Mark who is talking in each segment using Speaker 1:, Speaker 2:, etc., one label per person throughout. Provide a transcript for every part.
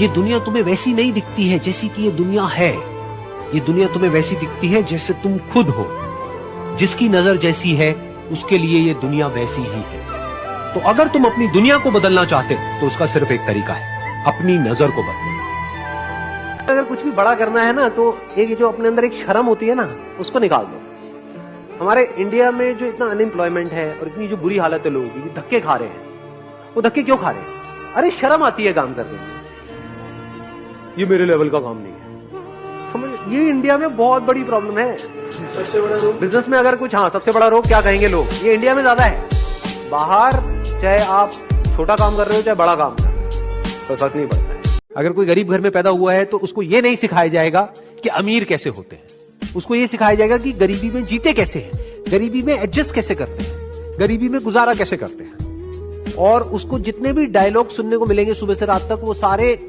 Speaker 1: ये दुनिया तुम्हें वैसी नहीं दिखती है जैसी कि ये दुनिया है। ये दुनिया तुम्हें वैसी दिखती है जैसे तुम खुद हो। जिसकी नजर जैसी है उसके लिए ये दुनिया वैसी ही है। तो अगर तुम अपनी दुनिया को बदलना चाहते हो तो उसका सिर्फ एक तरीका है, अपनी नजर को बदलना। अगर कुछ भी बड़ा करना है ना तो एक जो अपने अंदर एक शर्म होती है ना उसको निकाल दो। हमारे इंडिया में जो इतना अनएम्प्लॉयमेंट है और इतनी जो बुरी हालत है लोगों की, धक्के खा रहे हैं, वो धक्के क्यों खा रहे हैं? अरे शर्म आती है काम करने में, ये मेरे लेवल का काम नहीं है। समझ, ये इंडिया में बहुत बड़ी प्रॉब्लम है।
Speaker 2: सबसे बड़ा रोग
Speaker 1: बिजनेस में अगर कुछ, हाँ सबसे बड़ा रोग क्या कहेंगे लोग, ये इंडिया में ज्यादा है। बाहर चाहे आप छोटा काम कर रहे हो चाहे बड़ा काम कर रहे हो, तो फर्क नहीं पड़ता है। अगर कोई गरीब घर में पैदा हुआ है तो उसको ये नहीं सिखाया जाएगा कि अमीर कैसे होते हैं, उसको ये सिखाया जाएगा कि गरीबी में जीते कैसे हैं, गरीबी में एडजस्ट कैसे करते हैं, गरीबी में गुजारा कैसे करते हैं। और उसको जितने भी डायलॉग सुनने को मिलेंगे सुबह से रात तक, वो सारे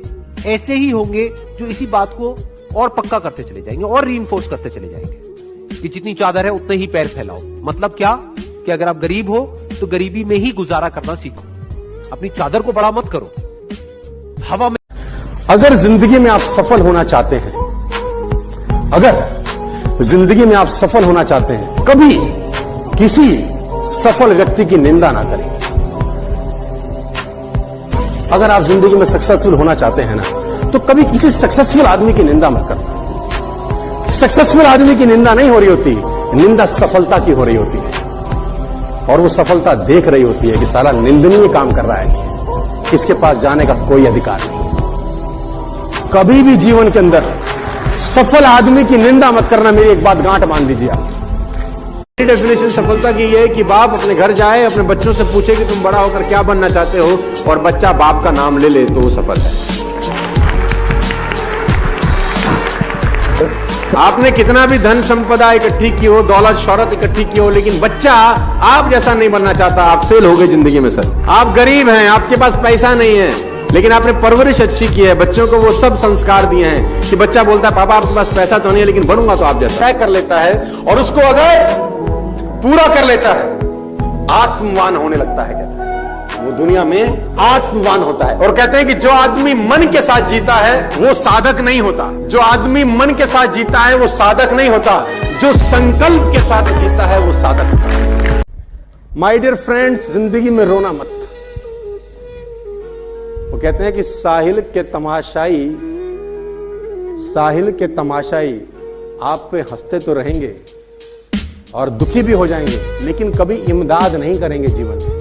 Speaker 1: ऐसे ही होंगे जो इसी बात को और पक्का करते चले जाएंगे और रीइंफोर्स करते चले जाएंगे कि जितनी चादर है उतने ही पैर फैलाओ। मतलब क्या कि अगर आप गरीब हो तो गरीबी में ही गुजारा करना सीखो, अपनी चादर को बड़ा मत करो। हवा में
Speaker 3: अगर जिंदगी में आप सफल होना चाहते हैं, अगर जिंदगी में आप सफल होना चाहते हैं, कभी किसी सफल व्यक्ति की निंदा ना करें। अगर आप जिंदगी में सक्सेसफुल होना चाहते हैं ना तो कभी किसी सक्सेसफुल आदमी की निंदा मत करना। सक्सेसफुल आदमी की निंदा नहीं हो रही होती, निंदा सफलता की हो रही होती है। और वो सफलता देख रही होती है कि साला निंदनीय काम कर रहा है, इसके पास जाने का कोई अधिकार नहीं। कभी भी जीवन के अंदर सफल आदमी की निंदा मत करना। मेरी एक बात गांठ बांध दीजिए आप। डेफिनेशन सफलता की यह है कि बाप अपने घर जाए, अपने बच्चों से पूछे कि तुम बड़ा होकर क्या बनना चाहते हो, और बच्चा बाप का नाम ले ले तो वो सफल है। आपने कितना भी धन संपदा इकट्ठी की हो, दौलत शौहरत इकट्ठी की हो, लेकिन बच्चा आप जैसा नहीं बनना चाहता, आप फेल हो गए जिंदगी में। सर आप गरीब हैं, आपके पास पैसा नहीं है, लेकिन आपने परवरिश अच्छी की है, बच्चों को वो सब संस्कार दिए हैं कि बच्चा बोलता है पापा आपके पास पैसा तो नहीं है लेकिन बनूंगा तो आप जैसा। तय कर लेता है और उसको अगर पूरा कर लेता है, आत्मवान होने लगता है। कहता है वो दुनिया में आत्मवान होता है। और कहते हैं कि जो आदमी मन के साथ जीता है वो साधक नहीं होता। जो आदमी मन के साथ जीता है वो साधक नहीं होता, जो संकल्प के साथ जीता है वो साधक होता है। माय डियर फ्रेंड्स, जिंदगी में रोना मत। वो कहते हैं कि साहिल के तमाशाई आप पे हंसते तो रहेंगे और दुखी भी हो जाएंगे, लेकिन कभी इमदाद नहीं करेंगे जीवन में।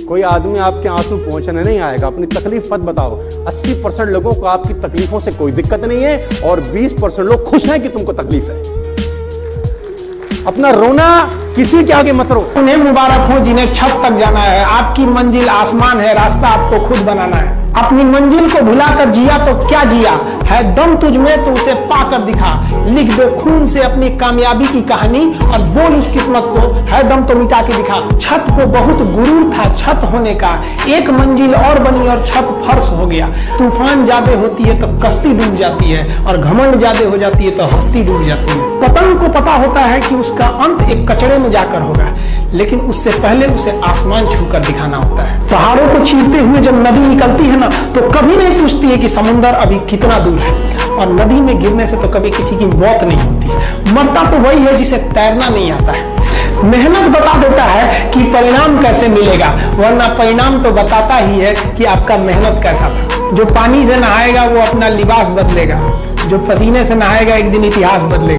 Speaker 3: कोई आदमी आपके आंसू पहुंचने नहीं आएगा। अपनी तकलीफ मत बताओ। 80% लोगों को आपकी तकलीफों से कोई दिक्कत नहीं है और 20% लोग खुश हैं कि तुमको तकलीफ है। अपना रोना किसी के आगे मत रो।
Speaker 4: उन्हें मुबारक हो जिन्हें छत तक जाना है। आपकी मंजिल आसमान है, रास्ता आपको खुद बनाना है। अपनी मंजिल को भुलाकर जिया तो क्या जिया है, दम तुझ में तो उसे पाकर दिखा। लिख दो खून से अपनी कामयाबी की कहानी और बोल उस किस्मत को है दम तो मिटा के दिखा। छत को बहुत गुरूर था छत होने का, एक मंजिल और बनी और छत फर्श हो गया। तूफान ज्यादा होती है तो कश्ती डूब जाती है और घमंड ज्यादा हो जाती है तो हस्ती डूब जाती है। पतंग को पता होता है कि उसका अंत एक कचड़े में जाकर होगा, लेकिन उससे पहले उसे आसमान छूकर दिखाना होता है। पहाड़ों को चीरते हुए जब नदी निकलती है ना तो कभी नहीं पूछती है कि समुद्र अभी कितना दूर है, और नदी में गिरने से तो कभी किसी की मौत नहीं होती है। मरता तो वही है जिसे तैरना नहीं आता है। मेहनत बता देता है कि परिणाम कैसे मिलेगा, वरना परिणाम तो बताता ही है कि आपका मेहनत कैसा था। जो पानी से नहाएगा वो अपना लिबास बदलेगा, जो पसीने से नहाएगा एक दिन इतिहास बदलेगा।